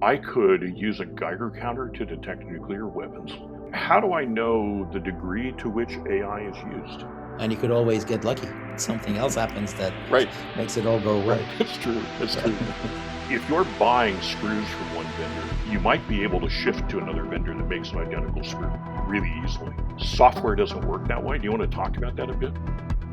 I could use a Geiger counter to detect nuclear weapons. How do I know the degree to which AI is used? And you could always get lucky. Something else happens that Right. makes it all go away. Right. That's true. That's true. If you're buying screws from one vendor, you might be able to shift to another vendor that makes an identical screw really easily. Software doesn't work that way. Do you want to talk about that a bit?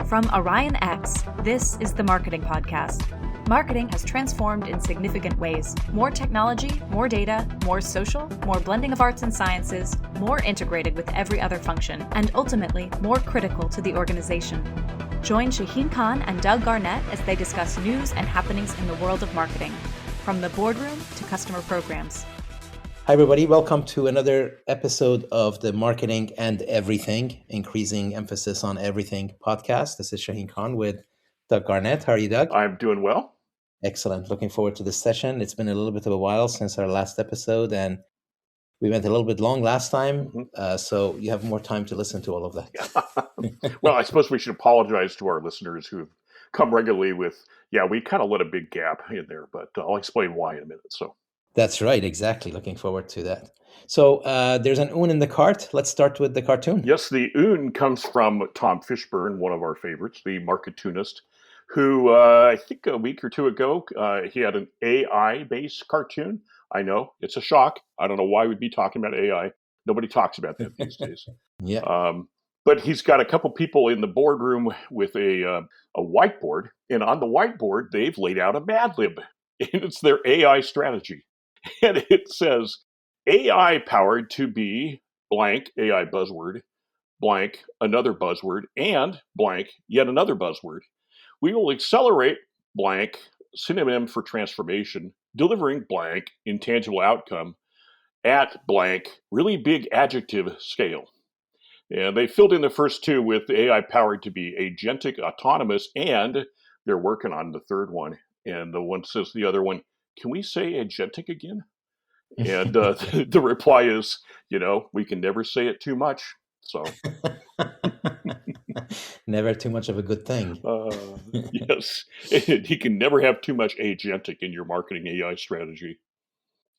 From Orion X, this is the Marketing Podcast. Marketing has transformed in significant ways. More technology, more data, more social, more blending of arts and sciences, more integrated with every other function, and ultimately more critical to the organization. Join Shaheen Khan and Doug Garnett as they discuss news and happenings in the world of marketing, from the boardroom to customer programs. Hi, everybody. Welcome to another episode of the Marketing and Everything, increasing emphasis on everything podcast. This is Shaheen Khan with Doug Garnett. How are you, Doug? I'm doing well. Excellent. Looking forward to this session. It's been a little bit of a while since our last episode, and we went a little bit long last time, so you have more time to listen to all of that. Well, I suppose we should apologize to our listeners who have come regularly with, we kind of let a big gap in there, but I'll explain why in a minute. So that's right. Exactly. Looking forward to that. So there's an oon in the cart. Let's start with the cartoon. Yes, the oon comes from Tom Fishburne, one of our favorites, the Marketoonist, who I think a week or two ago, he had an AI-based cartoon. I know, it's a shock. I don't know why we'd be talking about AI. Nobody talks about that these days. But he's got a couple people in the boardroom with a whiteboard, and on the whiteboard, they've laid out a MadLib, and it's their AI strategy. And it says, AI powered to be blank, AI buzzword, blank, another buzzword, and blank, yet another buzzword. We will accelerate blank, synonym for transformation, delivering blank, intangible outcome at blank, really big adjective scale. And they filled in the first two with AI powered to be agentic, autonomous, and they're working on the third one. And the one says the other one, can we say agentic again? And the reply is, we can never say it too much. So never too much of a good thing. Yes, you can never have too much agentic in your marketing AI strategy,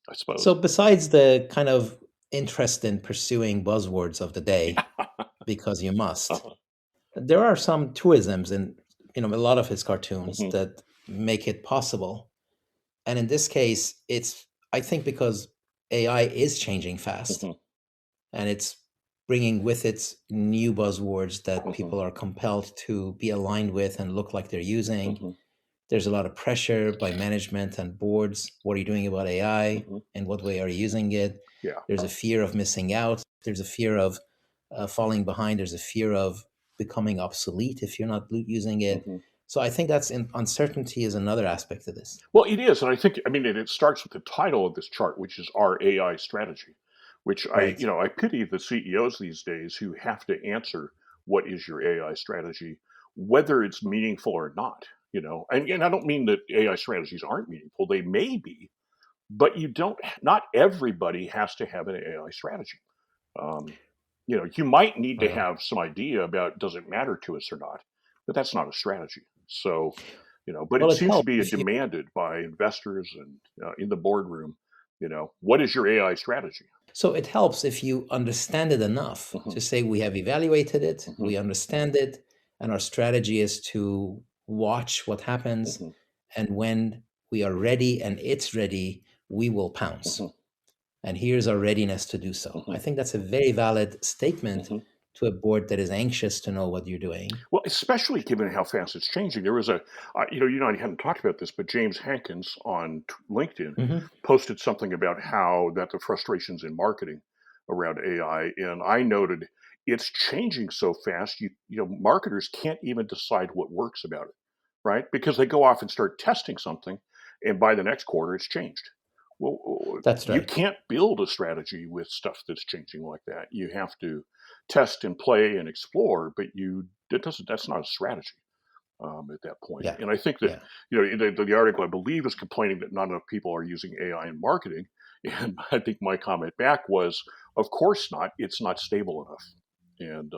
I suppose. So besides the kind of interest in pursuing buzzwords of the day, because you must, there are some truisms in a lot of his cartoons that make it possible. And in this case, it's, I think, because AI is changing fast, and it's bringing with it new buzzwords that people are compelled to be aligned with and look like they're using. There's a lot of pressure by management and boards. What are you doing about AI? In what way are you using it? There's a fear of missing out. There's a fear of falling behind. There's a fear of becoming obsolete if you're not using it. So I think uncertainty is another aspect of this. Well, it is. And I think, it starts with the title of this chart, which is our AI strategy, which right. I pity the CEOs these days who have to answer what is your AI strategy, whether it's meaningful or not, and I don't mean that AI strategies aren't meaningful. They may be, but not everybody has to have an AI strategy. You might need to have some idea about, does it matter to us or not, but that's not a strategy. So, but it seems to be demanded by investors and in the boardroom, what is your AI strategy? So it helps if you understand it enough to say, we have evaluated it, we understand it, and our strategy is to watch what happens. And when we are ready and it's ready, we will pounce. And here's our readiness to do so. I think that's a very valid statement to a board that is anxious to know what you're doing. Well, especially given how fast it's changing. There was I hadn't talked about this, but James Hankins on LinkedIn posted something about that the frustrations in marketing around AI, and I noted it's changing so fast. Marketers can't even decide what works about it, right? Because they go off and start testing something, and by the next quarter, it's changed. Well, that's right. You can't build a strategy with stuff that's changing like that. You have to test and play and explore, but that's not a strategy at that point. Yeah. And I think that the article, I believe, is complaining that not enough people are using AI in marketing. And I think my comment back was, of course not. It's not stable enough. And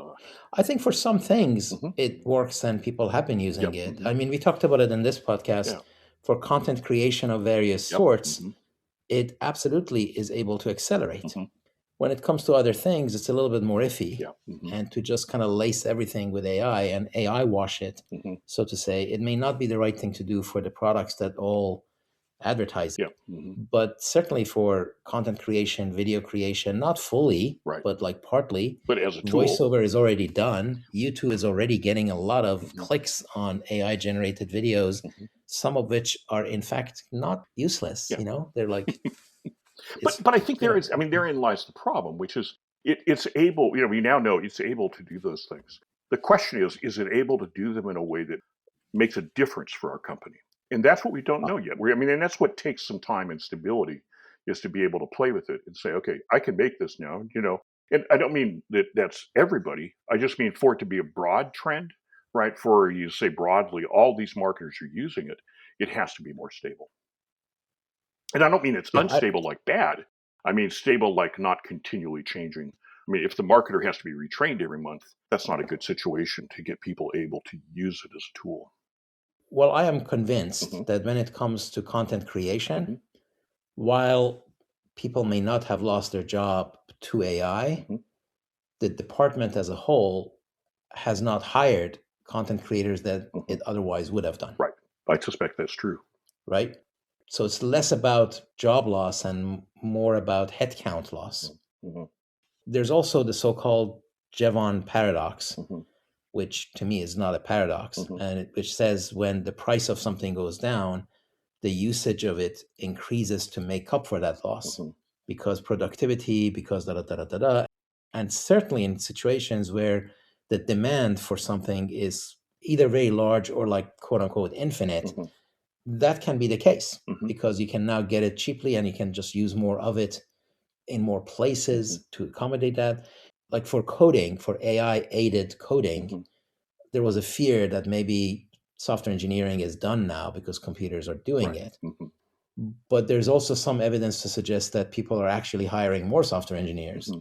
I think for some things it works and people have been using it. We talked about it in this podcast for content creation of various sorts. it absolutely is able to accelerate. Mm-hmm. When it comes to other things, it's a little bit more iffy. Yeah. Mm-hmm. And to just kind of lace everything with AI and AI wash it, Mm-hmm. so to say, it may not be the right thing to do for the products that all advertise it. Yeah. Mm-hmm. But certainly for content creation, video creation, not fully, Right. but like partly. But as a tool, voiceover is already done. YouTube is already getting a lot of Mm-hmm. clicks on AI generated videos, Mm-hmm. some of which are in fact not useless. Yeah. You know, they're like, but I think therein lies the problem, which is it's able, we now know it's able to do those things. The question is it able to do them in a way that makes a difference for our company? And that's what we don't know yet. And that's what takes some time and stability, is to be able to play with it and say, okay, I can make this now, And I don't mean that that's everybody. I just mean for it to be a broad trend, right? For you to say broadly, all these marketers are using it, it has to be more stable. And I don't mean it's unstable like bad. I mean stable like not continually changing. I mean, if the marketer has to be retrained every month, that's not a good situation to get people able to use it as a tool. Well, I am convinced Mm-hmm. that when it comes to content creation, Mm-hmm. while people may not have lost their job to AI, Mm-hmm. the department as a whole has not hired content creators that Mm-hmm. it otherwise would have done. Right. I suspect that's true. Right? So it's less about job loss and more about headcount loss. Mm-hmm. There's also the so-called Jevon paradox, Mm-hmm. which to me is not a paradox, Mm-hmm. and which says when the price of something goes down, the usage of it increases to make up for that loss, Mm-hmm. because productivity, because da da da da da da. And certainly in situations where the demand for something is either very large or like quote unquote infinite, Mm-hmm. that can be the case, Mm-hmm. because you can now get it cheaply and you can just use more of it in more places to accommodate that. Like for coding, for AI aided coding, Mm-hmm. there was a fear that maybe software engineering is done now because computers are doing Right. it. Mm-hmm. But there's also some evidence to suggest that people are actually hiring more software engineers, Mm-hmm.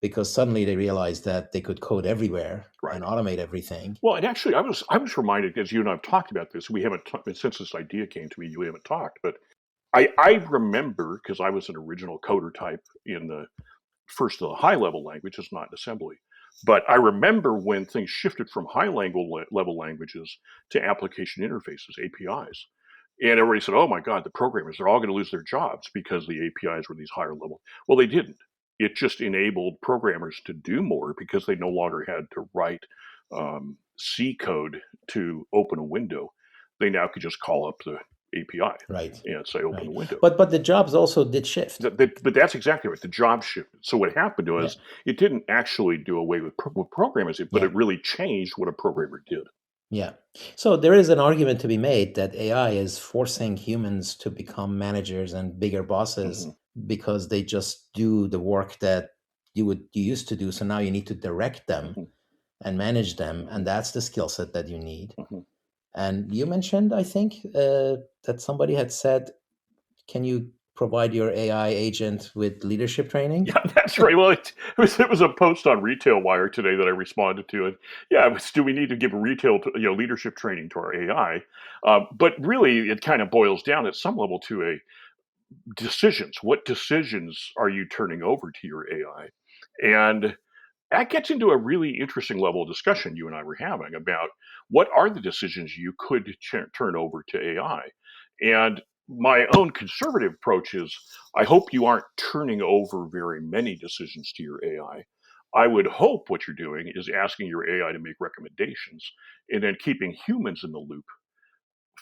because suddenly they realize that they could code everywhere Right. and automate everything. Well, and actually, I was reminded, as you and I have talked about this, we haven't since this idea came to me, we haven't talked, but I remember, because I was an original coder type in the first of the high level languages, not in assembly. But I remember when things shifted from high level languages to application interfaces, APIs. And everybody said, oh my God, the programmers, they're all going to lose their jobs because the APIs were these higher level. Well, they didn't. It just enabled programmers to do more because they no longer had to write C code to open a window. They now could just call up the API Right. and say, open the window. But the jobs also did shift. But that's exactly right. The job shifted. So what happened was it didn't actually do away with programmers, but it really changed what a programmer did. Yeah. So there is an argument to be made that AI is forcing humans to become managers and bigger bosses, because they just do the work that you used to do. So now you need to direct them and manage them, and that's the skill set that you need. And you mentioned, I think, that somebody had said, can you provide your AI agent with leadership training? Yeah, that's right. Well, it was a post on Retail Wire today that I responded to, and yeah, it was, do we need to give leadership training to our AI? But really, it kind of boils down at some level to a decisions. What decisions are you turning over to your AI? And that gets into a really interesting level of discussion you and I were having about what are the decisions you could turn over to AI. And my own conservative approach is I hope you aren't turning over very many decisions to your AI. I would hope what you're doing is asking your AI to make recommendations and then keeping humans in the loop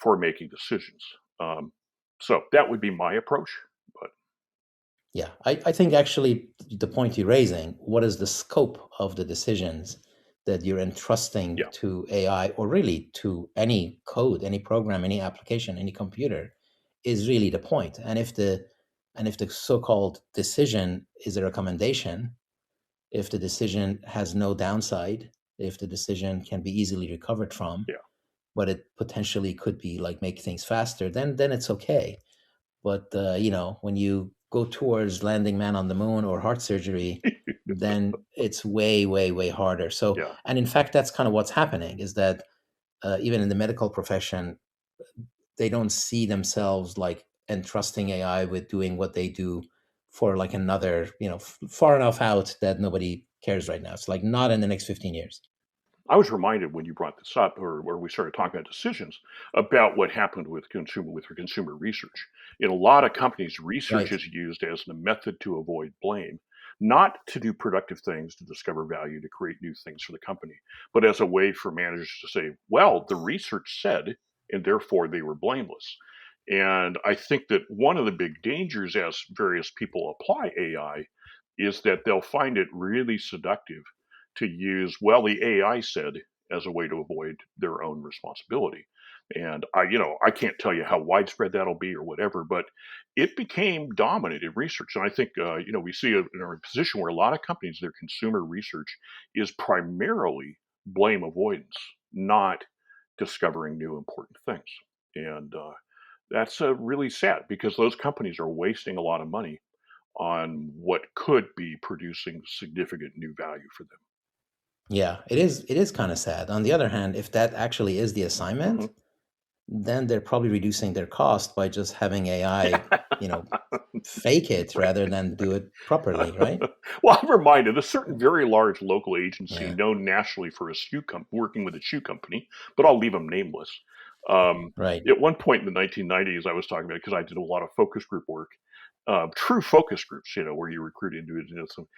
for making decisions. So that would be my approach. But yeah, I think actually the point you're raising, what is the scope of the decisions that you're entrusting to AI, or really to any code, any program, any application, any computer, is really the point. And if the so-called decision is a recommendation, if the decision has no downside, if the decision can be easily recovered from, but it potentially could be like make things faster, then it's okay. But when you go towards landing man on the moon or heart surgery, then it's way, way, way harder. So, and in fact, that's kind of what's happening, is that even in the medical profession, they don't see themselves like entrusting AI with doing what they do for like another, far enough out that nobody cares right now. It's like not in the next 15 years. I was reminded when you brought this up, or we started talking about decisions, about what happened with consumer research. In a lot of companies, research Right. is used as the method to avoid blame, not to do productive things, to discover value, to create new things for the company, but as a way for managers to say, well, the research said, and therefore they were blameless. And I think that one of the big dangers as various people apply AI is that they'll find it really seductive to use, well, the AI said, as a way to avoid their own responsibility. And I can't tell you how widespread that'll be or whatever, but it became dominant in research. And I think, we see it in a position where a lot of companies, their consumer research is primarily blame avoidance, not discovering new important things. And that's really sad because those companies are wasting a lot of money on what could be producing significant new value for them. Yeah, it is kind of sad. On the other hand, if that actually is the assignment, Mhm. then they're probably reducing their cost by just having AI, fake it Right. rather than do it properly, right? Well, I'm reminded a certain very large local agency Yeah, known nationally for a working with a shoe company, but I'll leave them nameless. Um, right. at one point in the 1990s, I was talking about, because I did a lot of focus group work, true focus groups, where you recruit into some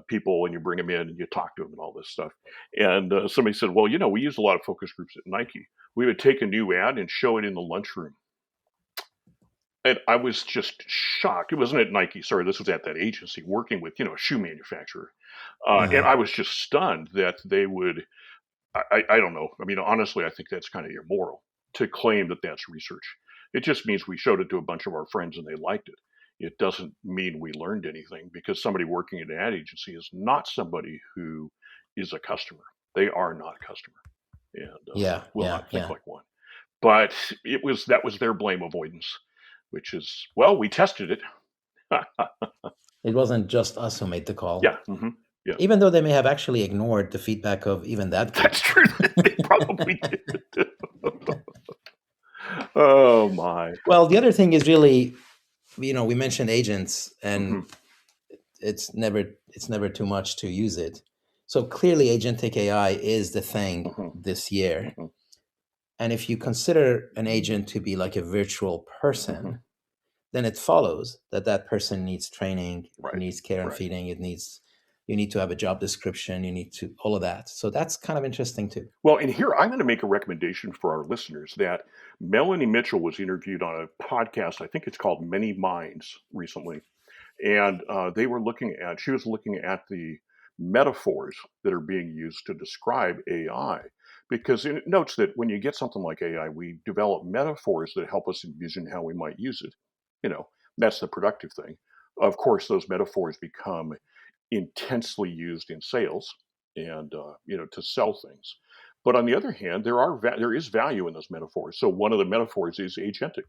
people and you bring them in and you talk to them and all this stuff. And somebody said, well, we use a lot of focus groups at Nike. We would take a new ad and show it in the lunchroom. And I was just shocked. It wasn't at Nike, sorry, this was at that agency working with, a shoe manufacturer. And Uh-huh. I was just stunned that they would, I don't know. I mean, honestly, I think that's kind of immoral to claim that that's research. It just means we showed it to a bunch of our friends and they liked it. It doesn't mean we learned anything, because somebody working at an ad agency is not somebody who is a customer. They are not a customer and Yeah, will yeah, not think yeah. like one. But that was their blame avoidance, which is, well, we tested it. It wasn't just us who made the call, Yeah. Yeah. even though they may have actually ignored the feedback of even that group. That's true. They probably did. Oh my. Well, the other thing is really, we mentioned agents, and Mhm. it's never too much to use it. So clearly, agentic AI is the thing Mhm. this year. Mhm. And if you consider an agent to be like a virtual person, Mhm. then it follows that that person needs training, it Right. needs care and Right. feeding, you need to have a job description, you need to all of that. So that's kind of interesting too. Well, and here I'm going to make a recommendation for our listeners that Melanie Mitchell was interviewed on a podcast. I think it's called Many Minds recently. And she was looking at the metaphors that are being used to describe AI, because it notes that when you get something like AI, we develop metaphors that help us envision how we might use it. You know, that's the productive thing. Of course, those metaphors become intensely used in sales and, to sell things. But on the other hand, there is value in those metaphors. So one of the metaphors is agentic,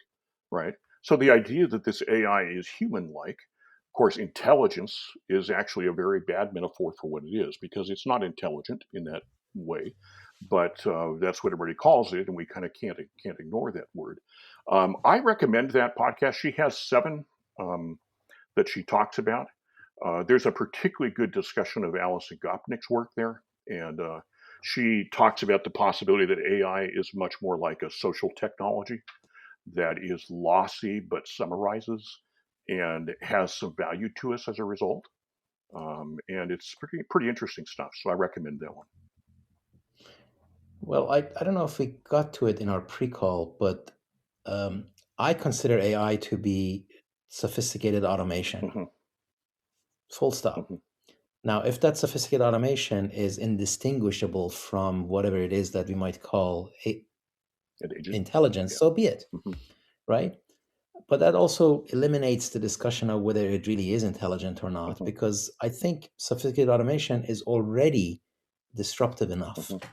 right? So the idea that this AI is human-like, of course, intelligence is actually a very bad metaphor for what it is, because it's not intelligent in that way. But that's what everybody calls it, and we kind of can't ignore that word. I recommend that podcast. She has 7 that she talks about. There's a particularly good discussion of Alison Gopnik's work there, and she talks about the possibility that AI is much more like a social technology that is lossy but summarizes and has some value to us as a result. And it's pretty interesting stuff. So I recommend that one. Well, I don't know if we got to it in our pre-call, but um, I consider AI to be sophisticated automation. Mhm. Full stop. Mhm. Now, if that sophisticated automation is indistinguishable from whatever it is that we might call An agent. intelligence, Yeah. so be it, Mhm. right? But that also eliminates the discussion of whether it really is intelligent or not, Mhm. because I think sophisticated automation is already disruptive enough, Mhm.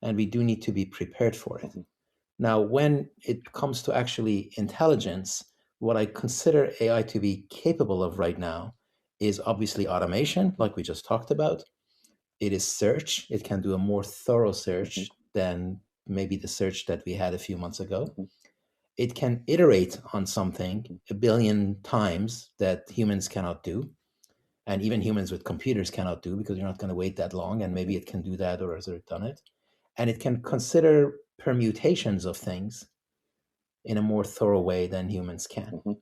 and we do need to be prepared for it. Mhm. Now, when it comes to actually intelligence, what I consider AI to be capable of right now is obviously automation, like we just talked about. It is search. It can do a more thorough Mhm. search than maybe the search that we had a few months ago. Mhm. it can iterate on something 1 billion times that humans cannot do. And even humans with computers cannot do, because you're not going to wait that long. And maybe it can do that, or has it done it? And it can consider permutations of things in a more thorough way than humans can. Mm-hmm.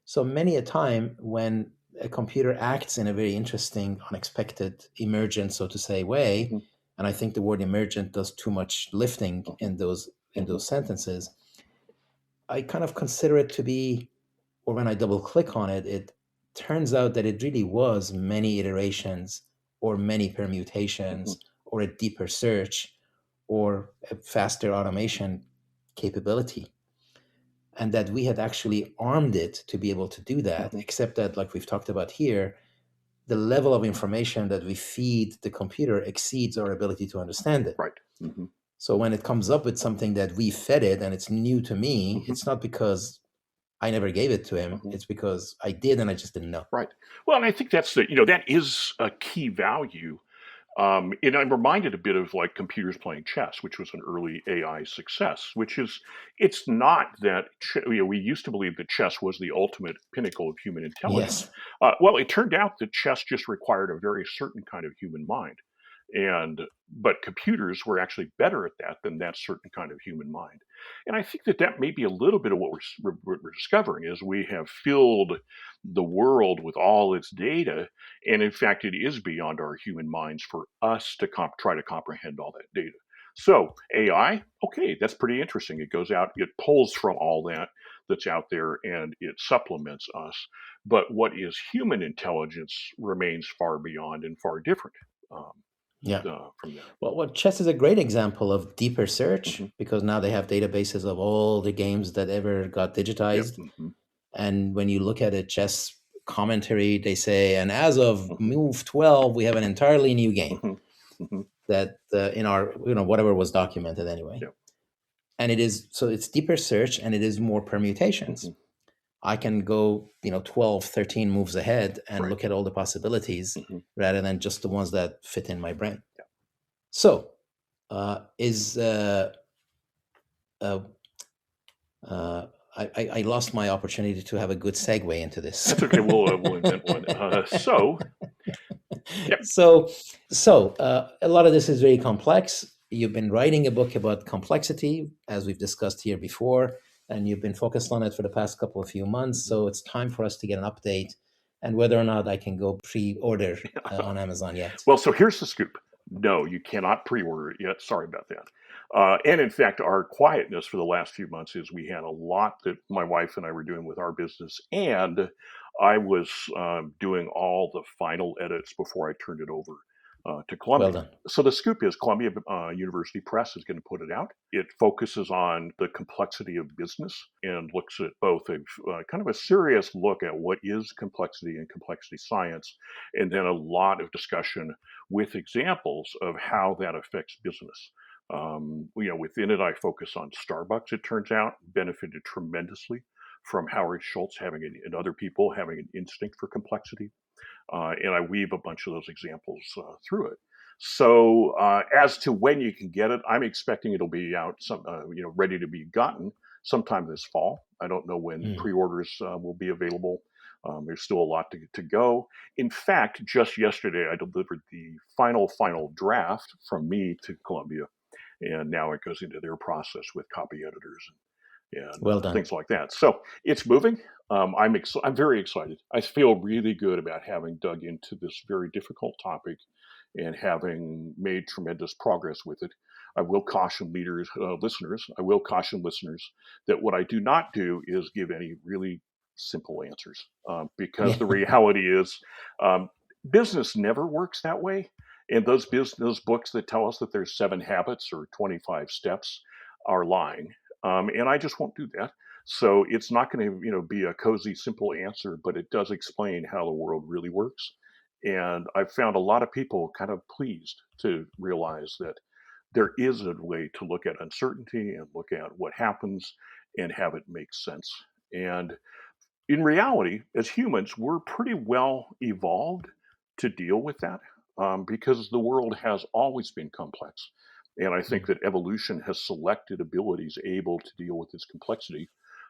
So many a time when a computer acts in a very interesting, unexpected, emergent, so to say, way, Mm-hmm. and I think the word emergent does too much lifting in those sentences, I kind of consider it to be, or when I double click on it, it turns out that it really was many iterations or many permutations or a deeper search or a faster automation capability. And that we had actually armed it to be able to do that, except that, like we've talked about here, the level of information that we feed the computer exceeds our ability to understand it. Right. Mm-hmm. So when it comes up with something that we fed it and it's new to me, it's not because I never gave it to him. It's because I did and I just didn't know. Right. Well, and I think that's that is a key value. And I'm reminded a bit of like computers playing chess, which was an early AI success, which is, it's not that, we used to believe that chess was the ultimate pinnacle of human intelligence. Yes. Well, it turned out that chess just required a very certain kind of human mind. But computers were actually better at that than that certain kind of human mind. And I think that may be a little bit of what we're discovering, is we have filled the world with all its data, and in fact, it is beyond our human minds for us to try to comprehend all that data. So AI, okay, that's pretty interesting. It goes out, it pulls from all that's out there, and it supplements us. But what is human intelligence remains far beyond and far different. From that. Well, chess is a great example of deeper search, because now they have databases of all the games that ever got digitized. Yep. And when you look at a chess commentary, they say, and as of move 12, we have an entirely new game that in our, whatever was documented anyway. Yep. And it's deeper search, and it is more permutations. I can go, 12, 13 moves ahead and look at all the possibilities rather than just the ones that fit in my brain. Yeah. So, I lost my opportunity to have a good segue into this. That's okay. We'll invent one. Yep. So a lot of this is very complex. You've been writing a book about complexity, as we've discussed here before, and you've been focused on it for the past few months. So it's time for us to get an update, and whether or not I can go pre-order on Amazon yet. Well, so here's the scoop. No, you cannot pre-order it yet. Sorry about that. And in fact, our quietness for the last few months is we had a lot that my wife and I were doing with our business, and I was doing all the final edits before I turned it over to Columbia. Well done. So the scoop is Columbia University Press is going to put it out. It focuses on the complexity of business and looks at both a kind of a serious look at what is complexity and complexity science, and then a lot of discussion with examples of how that affects business. Within it, I focus on Starbucks, it turns out, benefited tremendously from Howard Schultz and other people having an instinct for complexity. And I weave a bunch of those examples through it. So as to when you can get it, I'm expecting it'll be out, ready to be gotten sometime this fall. I don't know when pre-orders will be available. There's still a lot to go. In fact, just yesterday, I delivered the final draft from me to Columbia, and now it goes into their process with copy editors and things like that. So it's moving. I'm very excited. I feel really good about having dug into this very difficult topic and having made tremendous progress with it. I will caution listeners that what I do not do is give any really simple answers, because the reality is business never works that way. And those books that tell us that there's 7 habits or 25 steps are lying. And I just won't do that. So it's not going to, be a cozy, simple answer, but it does explain how the world really works. And I've found a lot of people kind of pleased to realize that there is a way to look at uncertainty and look at what happens and have it make sense. And in reality, as humans, we're pretty well evolved to deal with that, because the world has always been complex. And I think that evolution has selected abilities able to deal with this complexity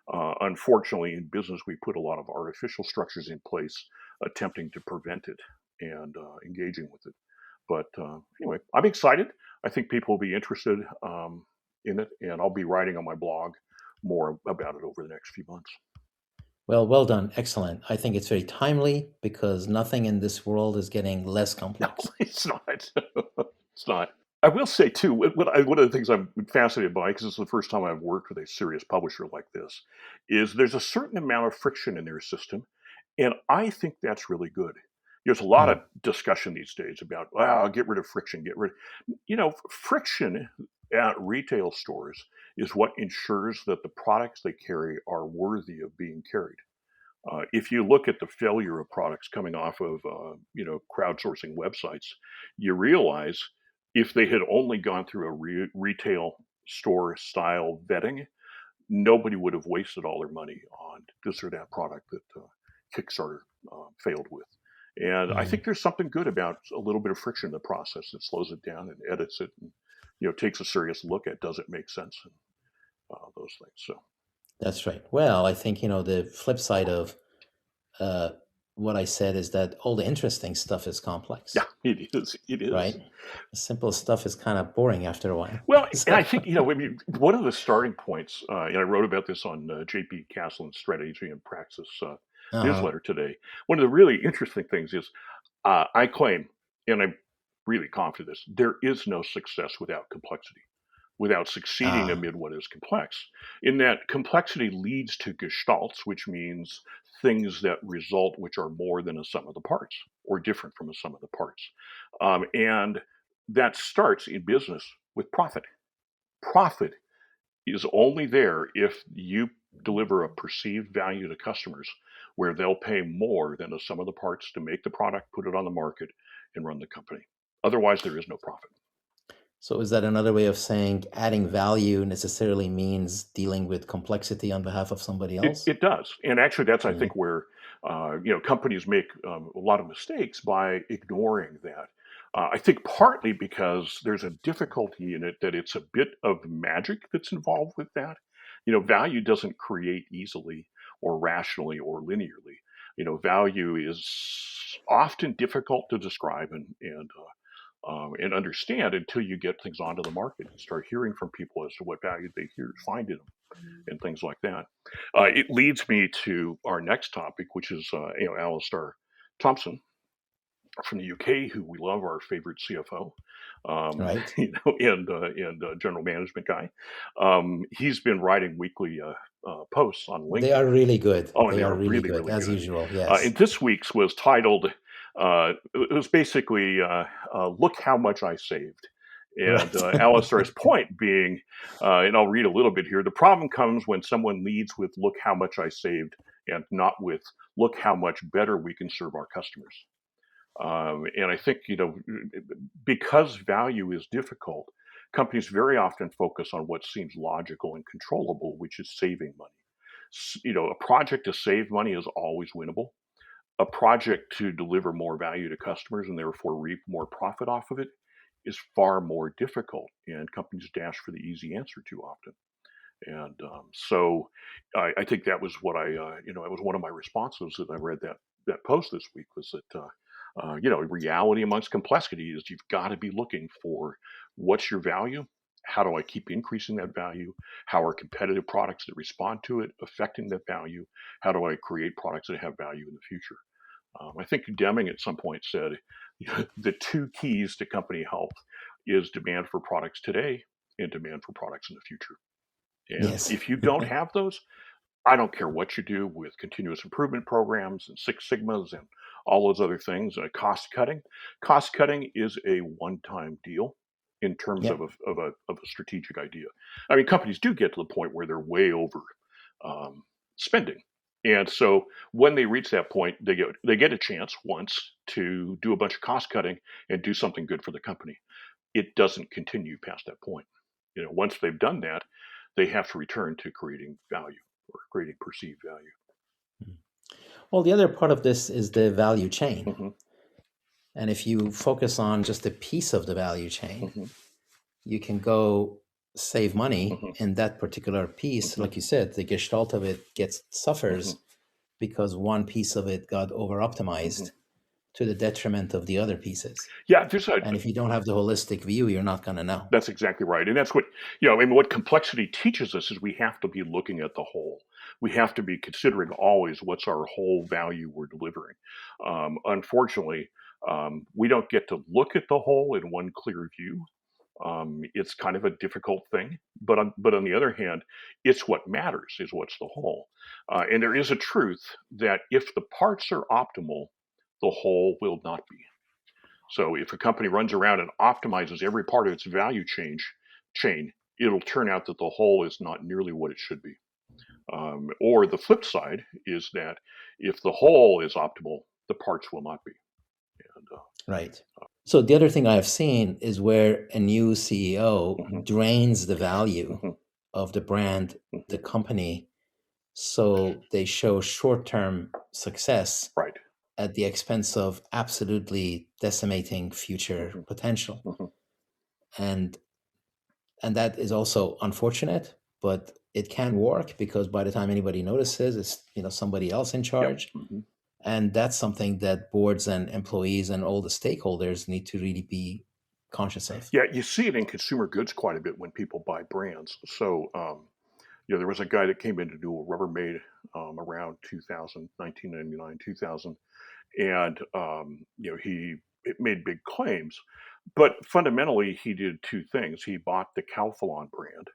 Unfortunately, in business, we put a lot of artificial structures in place attempting to prevent it and engaging with it. But anyway, I'm excited. I think people will be interested in it, and I'll be writing on my blog more about it over the next few months. Well done. Excellent. I think it's very timely because nothing in this world is getting less No, complex. it's not. It's not. I will say too, one of the things I'm fascinated by, because it's the first time I've worked with a serious publisher like this, is there's a certain amount of friction in their system, and I think that's really good. There's a lot of discussion these days about, wow, get rid of friction, get rid. Friction at retail stores is what ensures that the products they carry are worthy of being carried. If you look at the failure of products coming off of crowdsourcing websites, you realize if they had only gone through a retail store style vetting, nobody would have wasted all their money on this or that product that Kickstarter failed with. And I think there's something good about a little bit of friction in the process that slows it down and edits it, and takes a serious look at does it make sense and those things. So That's right. Well, I think, the flip side of what I said is that all the interesting stuff is complex. yeah, it is. It is. Right? The simple stuff is kind of boring after a while. Well, and I think, one of the starting points, and I wrote about this on JP Castle's Strategy and Praxis newsletter today. One of the really interesting things is I claim, and I'm really confident of this, there is no success without complexity, without succeeding amid what is complex. In that complexity leads to gestalts, which means things that result which are more than a sum of the parts or different from a sum of the parts. And that starts in business with profit. Profit is only there if you deliver a perceived value to customers where they'll pay more than the sum of the parts to make the product, put it on the market, and run the company. Otherwise, there is no profit. So is that another way of saying adding value necessarily means dealing with complexity on behalf of somebody else? It does. And actually, that's, I think, where companies make a lot of mistakes by ignoring that. I think partly because there's a difficulty in it that it's a bit of magic that's involved with that. Value doesn't create easily or rationally or linearly. Value is often difficult to describe and understand until you get things onto the market and start hearing from people as to what value they find in them and things like that. It leads me to our next topic, which is Alastair Thomson from the UK, who we love, our favorite CFO, Right. and general management guy. He's been writing weekly posts on LinkedIn. They are really good. Oh, they are really good, as good. usual. Yes. And this week's was titled, it was basically, Look How Much I Saved. And Alastair's point being, and I'll read a little bit here, the problem comes when someone leads with look how much I saved and not with look how much better we can serve our customers. And I think, because value is difficult, companies very often focus on what seems logical and controllable, which is saving money. A project to save money is always winnable. A project to deliver more value to customers and therefore reap more profit off of it is far more difficult, and companies dash for the easy answer too often. And so I think that was what it was one of my responses that I read that post this week, was that reality amongst complexity is you've got to be looking for what's your value, how do I keep increasing that value, how are competitive products that respond to it affecting that value, how do I create products that have value in the future. I think Deming at some point said the two keys to company health is demand for products today and demand for products in the future. And if you don't have those, I don't care what you do with continuous improvement programs and Six Sigmas and all those other things. Cost cutting is a one-time deal in terms of a strategic idea. I mean, companies do get to the point where they're way over spending. And so when they reach that point, they get a chance once to do a bunch of cost cutting and do something good for the company. It doesn't continue past that point. Once they've done that, they have to return to creating value or creating perceived value. Well, the other part of this is the value chain. And if you focus on just a piece of the value chain, you can go save money Mhm. in that particular piece, Mhm. like you said, the gestalt of it suffers Mhm. because one piece of it got over Mhm. optimized to the detriment of the other pieces. Yeah, there's a And if you don't have the holistic view, you're not going to know. That's exactly right. And that's what, I mean, what complexity teaches us is we have to be looking at the whole. We have to be considering always what's our whole value we're delivering. Unfortunately, we don't get to look at the whole in one clear view. It's kind of a difficult thing, but on the other hand, it's what matters is what's the whole. And there is a truth that if the parts are optimal, the whole will not be. So if a company runs around and optimizes every part of its value chain, it'll turn out that the whole is not nearly what it should be. Or the flip side is that if the whole is optimal, the parts will not be. And, Right. So the other thing I've seen is where a new CEO mhm, drains the value mhm, of the brand, the mhm. company, so they show short-term success Right. at the expense of absolutely decimating future Mhm, potential. mhm. And that is also unfortunate, but it can work because by the time anybody notices, it's somebody else in Yep. charge. Mhm. And that's something that boards and employees and all the stakeholders need to really be conscious of. Yeah, you see it in consumer goods quite a bit when people buy brands. So, there was a guy that came in to do a Rubbermaid around 2000, 1999, 2000. And he it made big claims, but fundamentally he did two things. He bought the Calphalon brand,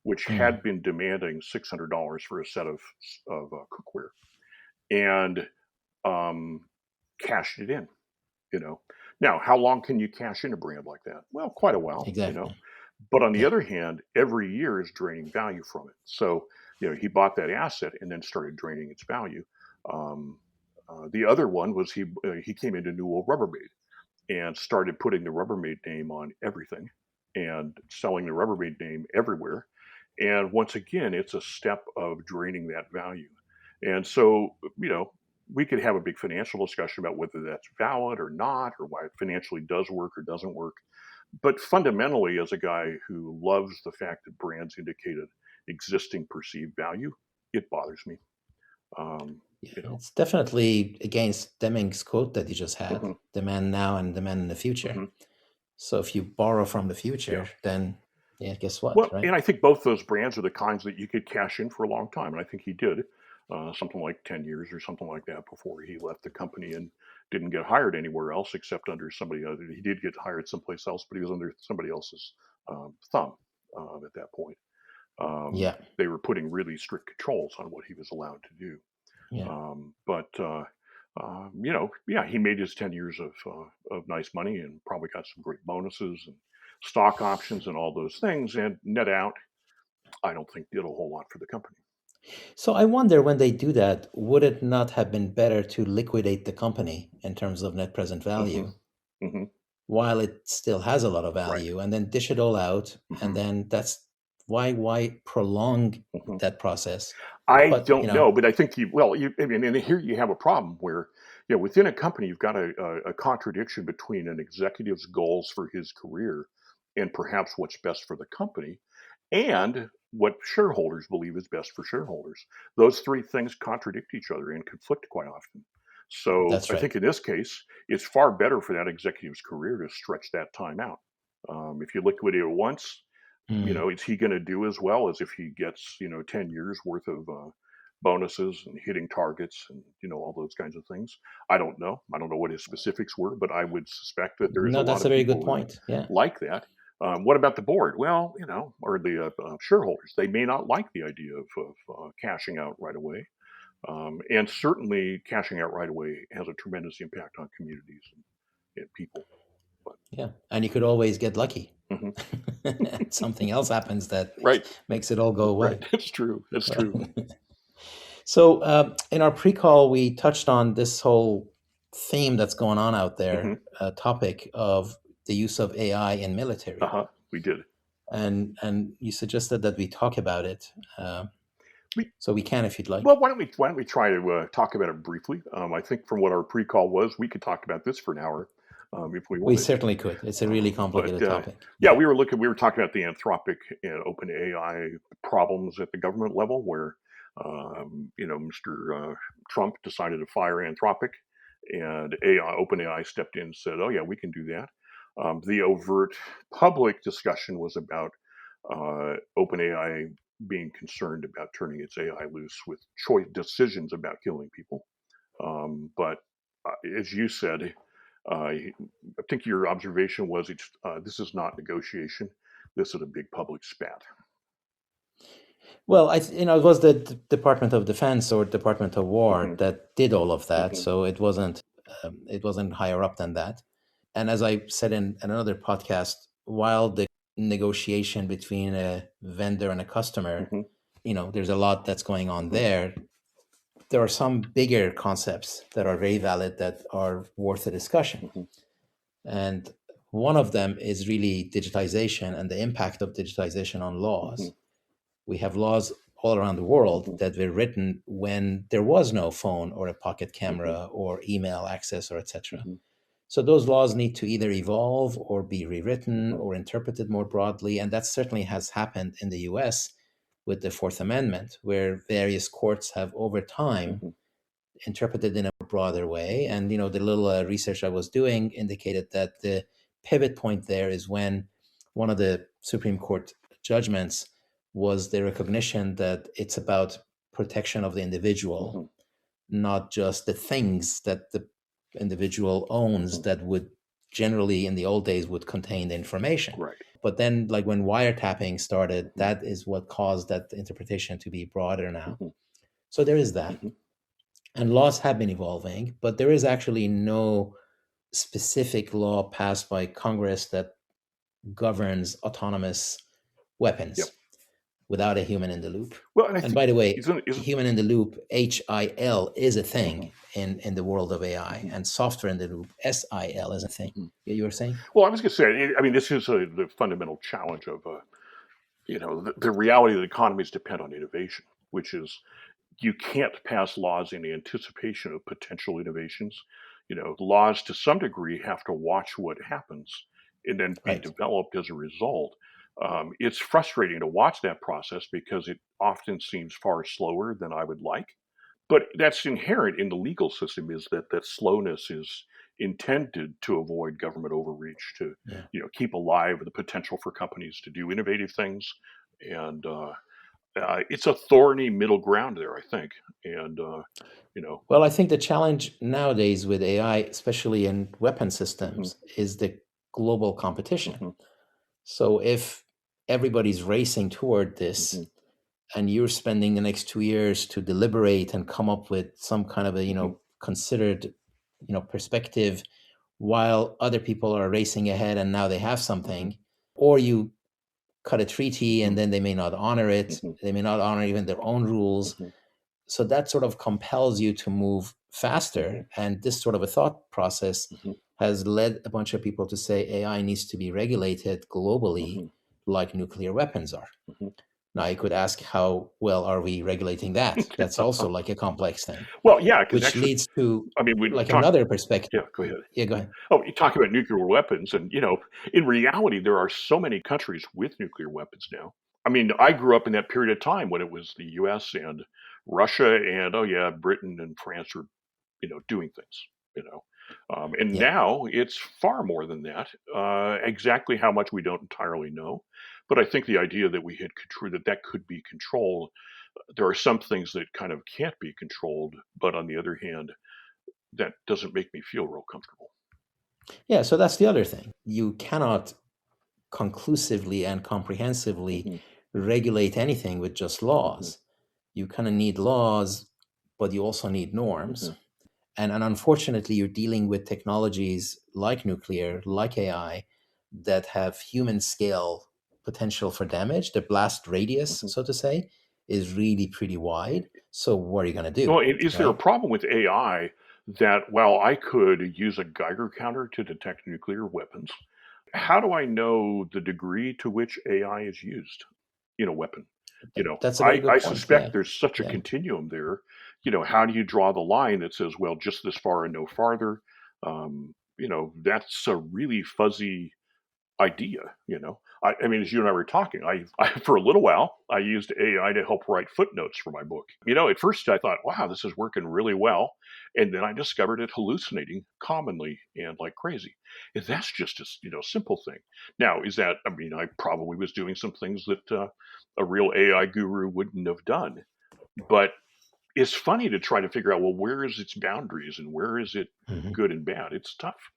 which Mm, had been demanding $600 for a set of cookware, and um, cashed it in. You know, now how long can you cash in a brand like that? Well, quite a while. exactly. But on the Yeah. other hand, every year is draining value from it. So, he bought that asset and then started draining its value. Um, the other one was he came into Newell Rubbermaid and started putting the Rubbermaid name on everything and selling the Rubbermaid name everywhere. And once again, it's a step of draining that value. And so, we could have a big financial discussion about whether that's valid or not, or why it financially does work or doesn't work. But fundamentally, as a guy who loves the fact that brands indicated existing perceived value, it bothers me. Um, Yeah. you know. It's definitely against Deming's quote that you just had, hmm the man now and the man in the future. hmm So if you borrow from the Yeah. future, then yeah, guess what, Well, right? and I think both those brands are the kinds that you could cash in for a long time, and I think he did something like 10 years or something like that before he left the company and didn't get hired anywhere else except under somebody other. He did get hired someplace else, but he was under somebody else's thumb at that point. Yeah. They were putting really strict controls on what he was allowed to do. Yeah. Yeah, he made his 10 years of nice money and probably got some great bonuses and stock options and all those things. And net out, I don't think did a whole lot for the company. So I wonder when they do that, would it not have been better to liquidate the company in terms of net present hmm value hmm while it still has a lot of Right. value and then dish it all out? And hmm then that's why prolong hmm that process? I But, don't know, but I think I mean, and here you have a problem where, within a company, you've got a contradiction between an executive's goals for his career and perhaps what's best for the company and what shareholders believe is best for shareholders. Those three things contradict each other and conflict quite often. So that's I right. think in this case, it's far better for that executive's career to stretch that time out. If you liquidate it once, Mm. is he going to do as well as if he gets 10 years worth of bonuses and hitting targets and all those kinds of things? I don't know what his specifics were, but I would suspect that there's a No, lot that's of a very good people who point. Yeah. like that. What about the board? Well, or the shareholders, they may not like the idea of cashing out right away. And certainly cashing out right away has a tremendous impact on communities and people. But, Yeah. And you could always get lucky. mhm. Something else happens that Right, makes it all go right. away. That's true. That's true. So, in our pre-call, we touched on this whole theme that's going on out hmm there, topic of the use of AI in military, Uh-huh. We did. and you suggested that we talk about it. Uh, We so we can if you'd Well, like. why don't we try to talk about it briefly? I think from what our pre-call was, we could talk about this for an hour. if we We wanted to. certainly could. It's a really complicated topic. Yeah, we were talking about the Anthropic and OpenAI problems at the government level, where Mr. Trump decided to fire Anthropic, and OpenAI stepped in and said, "Oh yeah, we can do that." The overt public discussion was about OpenAI being concerned about turning its AI loose with choice decisions about killing people. But as you said, I think your observation was this is not negotiation. This is a big public spat. Well, it was the Department of Defense or Department of War Mhm. that did all of that, Mhm. so it wasn't higher up than that. And as I said in another podcast, while the negotiation between a vendor and a customer, Mhm. there's a lot that's going on there. There are some bigger concepts that are very valid that are worth a discussion. Mhm. And one of them is really digitization and the impact of digitization on laws. Mhm. We have laws all around the world Mhm. that were written when there was no phone or a pocket camera Mhm. or email access or etc. Mhm. So those laws need to either evolve or be rewritten Mhm. or interpreted more broadly. And that certainly has happened in the US with the Fourth Amendment, where various courts have over time Mhm. interpreted in a broader way. And, the little research I was doing indicated that the pivot point there is when one of the Supreme Court judgments was the recognition that it's about protection of the individual, Mhm. not just the things that the individual owns Mhm. that would generally in the old days would contain the information. Right. But then like when wiretapping started, Mhm. that is what caused that interpretation to be broader now. Mhm. So there is that. Mhm. And laws have been evolving, but there is actually no specific law passed by Congress that governs autonomous weapons Yep. without a human in the loop. Well, and I And think by the way, isn't human in the loop, HIL, is a thing Mhm. in the world of AI, Mhm. and software in the loop, SIL, is a thing. Mhm. You were saying? Well, I was going to say, I mean, this is the fundamental challenge of the reality that economies depend on innovation, which is you can't pass laws in anticipation of potential innovations. Laws to some degree have to watch what happens and then be Right. developed as a result. It's frustrating to watch that process because it often seems far slower than I would like. But that's inherent in the legal system, is that slowness is intended to avoid government overreach, to Yeah. keep alive the potential for companies to do innovative things. And it's a thorny middle ground there, I think. And you know, Well, I think the challenge nowadays with AI, especially in weapon mhm. systems, is the global competition. Mhm. So if everybody's racing toward this, Mhm. and you're spending the next 2 years to deliberate and come up with some kind of a Mhm. considered perspective, while other people are racing ahead and now they have Mhm. something, or you cut a treaty and Mhm. then they may not honor it, Mhm. they may not honor even their own rules. Mhm. So that sort of compels you to move Mhm. faster, and this sort of a thought process Mhm. has led a bunch of people to say AI needs to be regulated globally Mhm. like nuclear weapons are. Mhm. Now, you could ask, how well are we regulating that? That's also like a complex thing, Well, yeah, because which actually, leads to I mean, we like talk. another perspective. Yeah, go ahead. Yeah, go ahead. Oh, you talk about nuclear weapons, and in reality, there are so many countries with nuclear weapons now. I mean, I grew up in that period of time when it was the U.S. and Russia, and oh yeah, Britain and France were, doing things. You know, and Yeah. now it's far more than that. Exactly how much we don't entirely know, but I think the idea that we had control that could be controlled. There are some things that kind of can't be controlled, but on the other hand, that doesn't make me feel real comfortable. Yeah. So that's the other thing. You cannot conclusively and comprehensively Hmm. regulate anything with just Hmm. laws. You kind of need laws, but you also need norms. Hmm. And unfortunately, you're dealing with technologies like nuclear, like AI, that have human scale potential for damage. The blast radius, Hmm. so to say, is really pretty wide. So what are you going to do, Well, is there a right? problem with AI that, while I could use a Geiger counter to detect nuclear weapons, how do I know the degree to which AI is used in a weapon? That's a very I good point. Yeah, suspect there's such a yeah. continuum there. How do you draw the line that says, well, just this far and no farther? that's a really fuzzy idea. I mean, as you and I were talking, I for a little while I used AI to help write footnotes for my book. At first I thought, wow, this is working really well, and then I discovered it hallucinating commonly and like crazy. And that's just a simple thing. Now, is that, I mean, I probably was doing some things that a real AI guru wouldn't have done, but it's funny to try to figure out, well, where is its boundaries and where is it Mhm. good and bad? It's tough.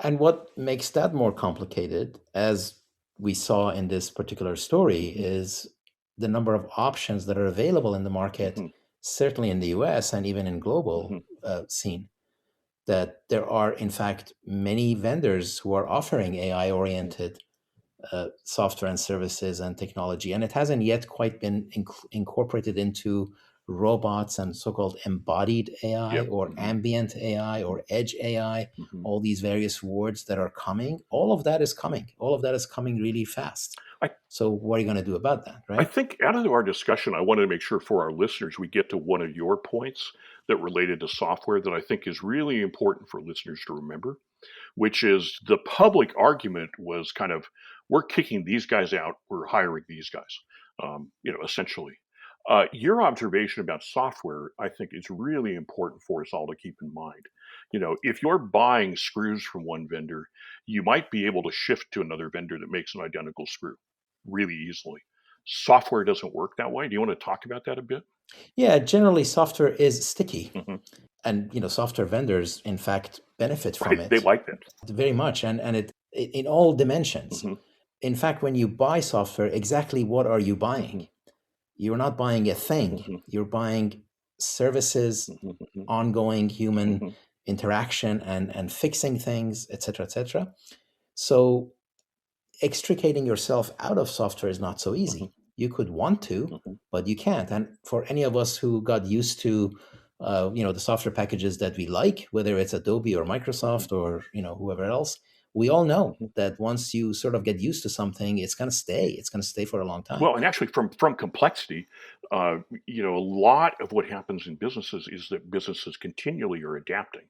And what makes that more complicated, as we saw in this particular story, hmm is the number of options that are available in the market, hmm certainly in the US and even in global hmm scene, that there are, in fact, many vendors who are offering hmm AI-oriented software and services and technology, and it hasn't yet quite been incorporated into robots and so-called embodied AI Yep. or ambient AI hmm or edge AI, hmm all these various words that are coming. All of that is coming. All of that is coming really fast. I So what are you going to do about that, I right? think out of our discussion, I wanted to make sure for our listeners we get to one of your points that related to software that I think is really important for listeners to remember, which is the public argument was kind of, we're kicking these guys out, we're hiring these guys, essentially. Your observation about software, I think, is really important for us all to keep in mind. If you're buying screws from one vendor, you might be able to shift to another vendor that makes an identical screw really easily. Software doesn't work that way. Do you want to talk about that a bit? Yeah, generally software is sticky, hmm and software vendors, in fact, benefit from Right? They it like that. very much, and it in all dimensions. hmm In fact, when you buy software, exactly what are you buying? hmm You're not buying a thing. hmm You're buying services, hmm ongoing human hmm interaction and fixing things, etc., etc. So extricating yourself out of software is not so hmm easy. You could want to, hmm but you can't. And for any of us who got used to, the software packages that we like, whether it's Adobe or hmm Microsoft or whoever else, we all know hmm that once you sort of get used to something, it's going to stay. It's going to stay for a long time. Well, and actually, from complexity, a lot of what happens in businesses is that businesses continually are adapting.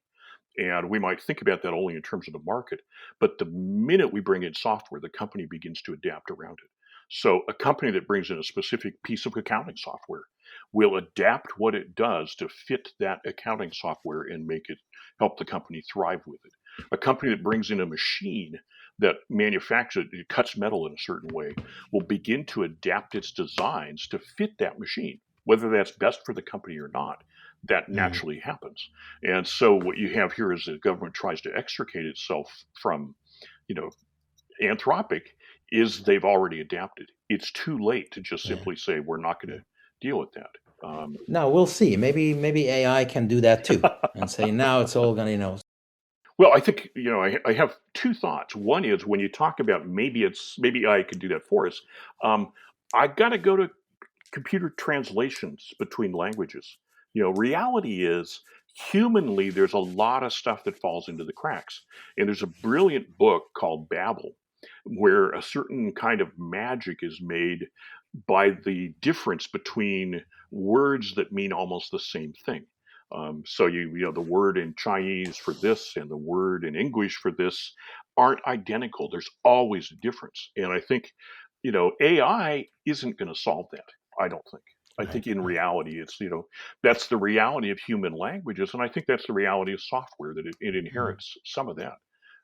And we might think about that only in terms of the market, but the minute we bring in software, the company begins to adapt around it. So a company that brings in a specific piece of accounting software will adapt what it does to fit that accounting software and make it help the company thrive with it. A company that brings in a machine that manufactures it cuts metal in a certain way will begin to adapt its designs to fit that machine, whether that's best for the company or not. That Mhm. naturally happens. And so what you have here is the government tries to extricate itself from, you know, Anthropic is they've already adapted. It's too late to just Yeah. simply say we're not going Yeah. to deal with that. Now we'll see. Maybe AI can do that too, and say now it's all gonna Well, I think I have two thoughts. One is when you talk about maybe AI could do that for us. Um, I got to go to computer translations between languages. Reality is humanly, there's a lot of stuff that falls into the cracks. And there's a brilliant book called Babel, where a certain kind of magic is made by the difference between words that mean almost the same thing. So the word in Chinese for this and the word in English for this aren't identical. There's always a difference, and I think AI isn't going to solve that. I don't think. I right, think in right. reality, it's that's the reality of human languages, and I think that's the reality of software that it Mm, inherits some of that.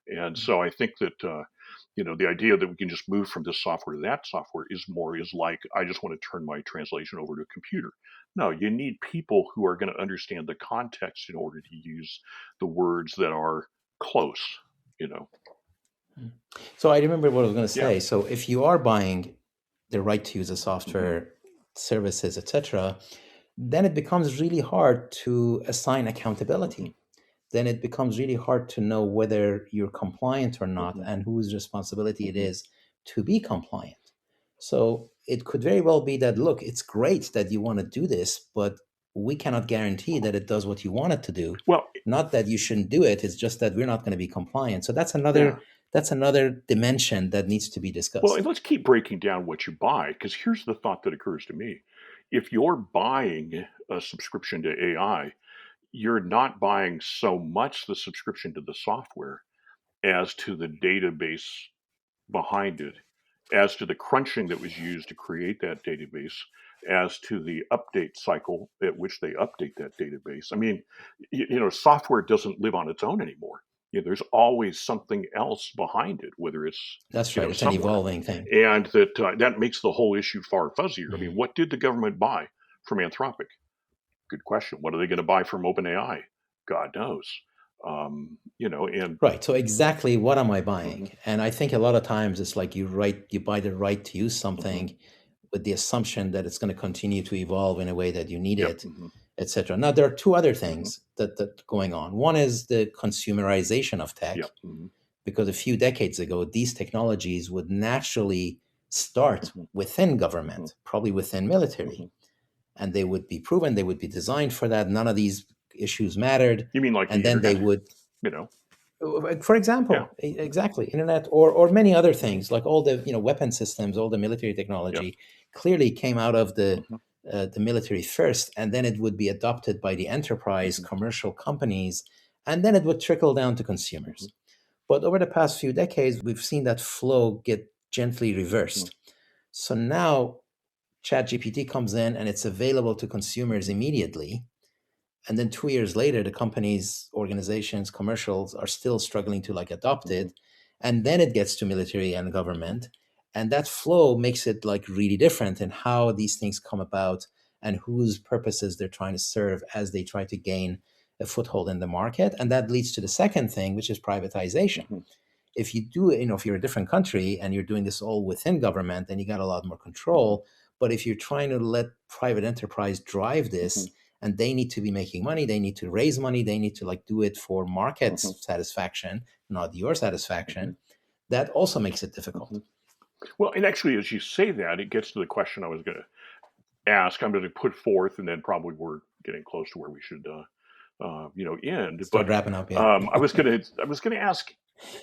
And mm, so I think that the idea that we can just move from this software to that software is like I just want to turn my translation over to a computer. No, you need people who are going to understand the context in order to use the words that are close. You know, mm. So I remember what I was going to yeah. say. So if you are buying the right to use a hmm software, services, etc., then it becomes really hard to assign accountability. hmm Then it becomes really hard to know whether you're compliant or not hmm and whose responsibility it hmm is to be compliant. So it could very well be that, look, it's great that you want to do this, but we cannot guarantee that it does what you want it to do. Well, Not that you shouldn't do it, it's just that we're not going to be compliant. So yeah. that's another dimension that needs to be Well, and discussed. let's keep breaking down what you buy, because here's the thought that occurs to me. If you're buying a subscription to AI, you're not buying so much the subscription to the software as to the database behind it, as to the crunching that was used to create that database, as to the update cycle at which they update that database. I mean, software doesn't live on its own anymore. There's always something else behind it, whether it's That's right. It's an somewhere, evolving thing. and that makes the whole issue far fuzzier. I mean, Mhm. what did the government buy from Anthropic? Good question. What are they going to buy from OpenAI? God knows. And Right. So exactly what am I buying? mhm, And I think a lot of times it's like you buy the right to use mhm, something with the assumption that it's going to continue to evolve in a way that you need yep, it, mhm, etc. Now there are two other mhm, things that going on. One is the consumerization of tech, yep, mhm, because a few decades ago these technologies would naturally start mhm, within mhm, government, probably within military, mhm. and they would be proven, they would be designed for that. None of these issues mattered, You mean like and the then they internet? would, You know? for Yeah. example, Mhm, exactly, internet or many other mhm, things, like all the weapon systems, all the military yep, technology, clearly came out of mhm, the military first, and then it would be adopted by the enterprise mhm, commercial companies, and then it would trickle down to mhm, consumers. But over the past few decades, we've seen that flow get gently mhm, reversed. So now ChatGPT comes in and it's available to consumers mhm, immediately. And then 2 years later, the companies, organizations, commercials are still struggling to like adopt mhm, it. And then it gets to military and mhm, government. And that flow makes it like really different in how these things come about and whose purposes they're trying to serve as they try to gain a foothold in the market. And that leads to the second thing, which is privatization. mhm, If you do it, if you're a different country and you're doing this all within government, then you got a lot more mhm, control. But if you're trying to let private enterprise drive mhm, this, and they need to be making money, they need to raise money, they need to like do it for market mhm, satisfaction, not your mhm, satisfaction, that also makes it difficult. mhm. Well, and actually, as you say that, it gets to the question I was going to ask. I'm going to put forth, and then probably we're getting close to where we should, end. Start But wrapping up, yeah. I was going to ask,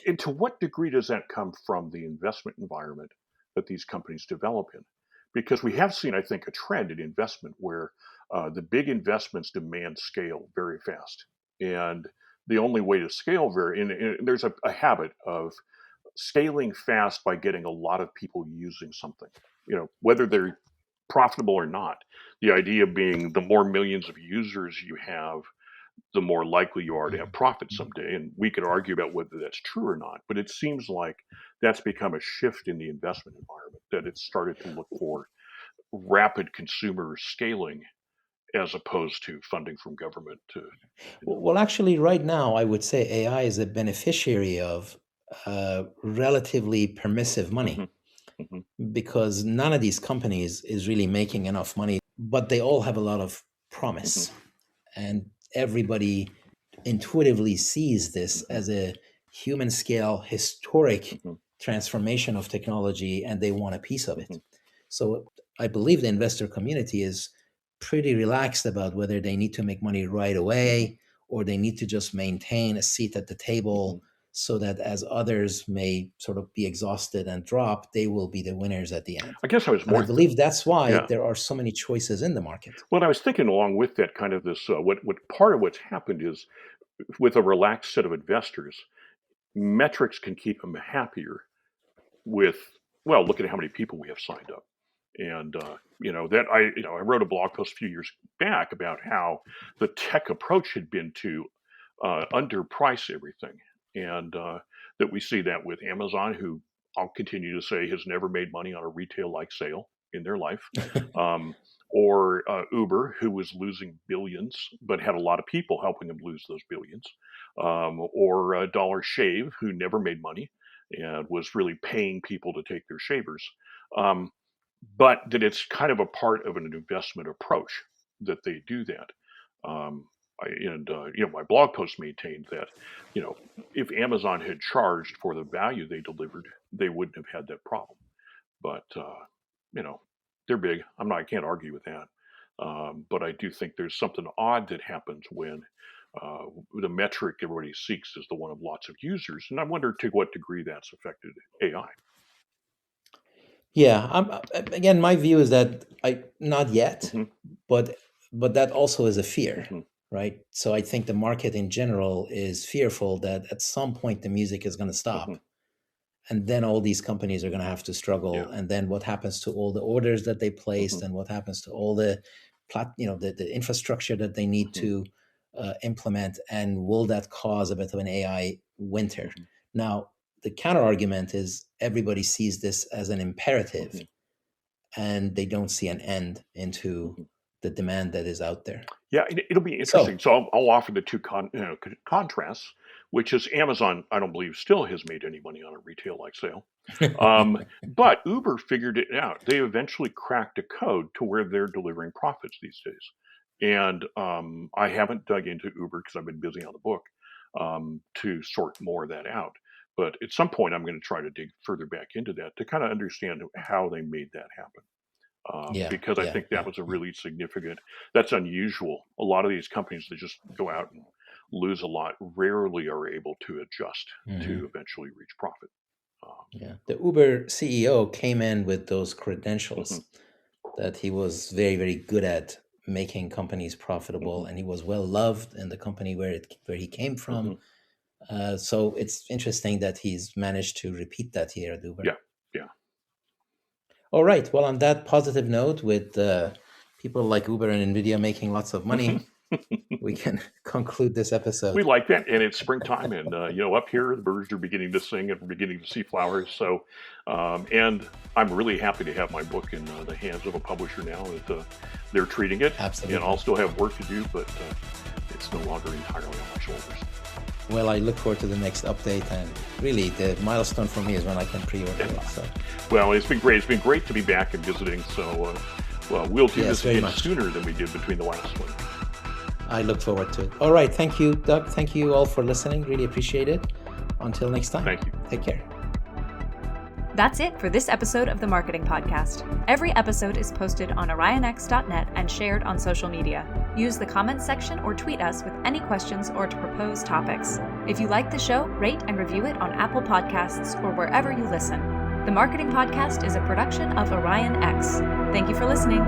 and to what degree does that come from the investment environment that these companies develop in? Because we have seen, I think, a trend in investment where the big investments demand scale very fast, and the only way to scale and there's a habit of scaling fast by getting a lot of people using something, whether they're profitable or not. The idea being the more millions of users you have, the more likely you are to have Mhm. profit Mhm. someday. And we could argue about whether that's true or not, but it seems like that's become a shift in the investment environment, that it's started to look for rapid consumer scaling as opposed to funding from government to, you know. Well, actually, right now, I would say AI is a beneficiary of relatively permissive Hmm. money, Hmm. because none of these companies is really making enough money, but they all have a lot of Hmm. promise. And everybody intuitively sees this Hmm. as a human scale, historic Hmm. transformation of technology, and they want a piece of Hmm. it. So I believe the investor community is pretty relaxed about whether they need to make money right Hmm. away or they need to just maintain a seat at the Hmm. table, so that as others may sort of be exhausted and drop, they will be the winners at the end. I guess I was And I more, believe that's why yeah. there are so many choices in the market. Well, I was thinking along with that kind of this, what part of what's happened is with a relaxed set of investors, metrics can keep them happier with, well, look at how many people we have signed up. And, that I wrote a blog post a few years back about how the tech approach had been to underprice everything. And that we see that with Amazon, who I'll continue to say has never made money on a retail like sale in their life. Um, or Uber, who was losing billions, but had a lot of people helping them lose those billions. Or Dollar Shave, who never made money and was really paying people to take their shavers. Um, but that it's kind of a part of an investment approach that they do that. My blog post maintained that, you know, if Amazon had charged for the value they delivered, they wouldn't have had that problem. But you know, they're big. I can't argue with that. But I do think there's something odd that happens when uh, the metric everybody seeks is the one of lots of users, and I wonder to what degree that's affected AI. Yeah, again, my view is that I not yet, Hmm. but that also is a fear. Hmm. right? So I think the market in general is fearful that at some point the music is going to stop. And then all these companies are going to have to struggle. Yeah. And then what happens to all the orders that they placed, and what happens to all the the infrastructure that they need to implement, and will that cause a bit of an AI winter? Now, the counter argument is everybody sees this as an imperative, and they don't see an end into the demand that is out there. Yeah, it'll be interesting. So I'll offer the two contrasts, which is Amazon, I don't believe, still has made any money on a retail-like sale. But Uber figured it out. They eventually cracked a code to where they're delivering profits these days. And I haven't dug into Uber because I've been busy on the book to sort more of that out. But at some point, I'm going to try to dig further back into that to kind of understand how they made that happen. Because I think that was a really significant, that's unusual. A lot of these companies that just go out and lose a lot rarely are able to adjust to eventually reach profit. The Uber CEO came in with those credentials that he was very, very good at making companies profitable, and he was well loved in the company where he came from. So it's interesting that he's managed to repeat that here at Uber. Yeah. All right. Well, on that positive note, with people like Uber and NVIDIA making lots of money, we can conclude this episode. We like that, and it's springtime, and up here the birds are beginning to sing and we're beginning to see flowers. So, and I'm really happy to have my book in the hands of a publisher now that they're treating it. Absolutely. And I'll still have work to do, but it's no longer entirely on my shoulders. Well, I look forward to the next update, and really the milestone for me is when I can pre-order it. So. Well, it's been great. It's been great to be back and visiting. So, we'll do this again sooner than we did between the last one. I look forward to it. All right. Thank you, Doug. Thank you all for listening. Really appreciate it. Until next time. Thank you. Take care. That's it for this episode of the Marketing Podcast. Every episode is posted on orionx.net and shared on social media. Use the comments section or tweet us with any questions or to propose topics. If you like the show, rate and review it on Apple Podcasts or wherever you listen. The Marketing Podcast is a production of Orion X. Thank you for listening.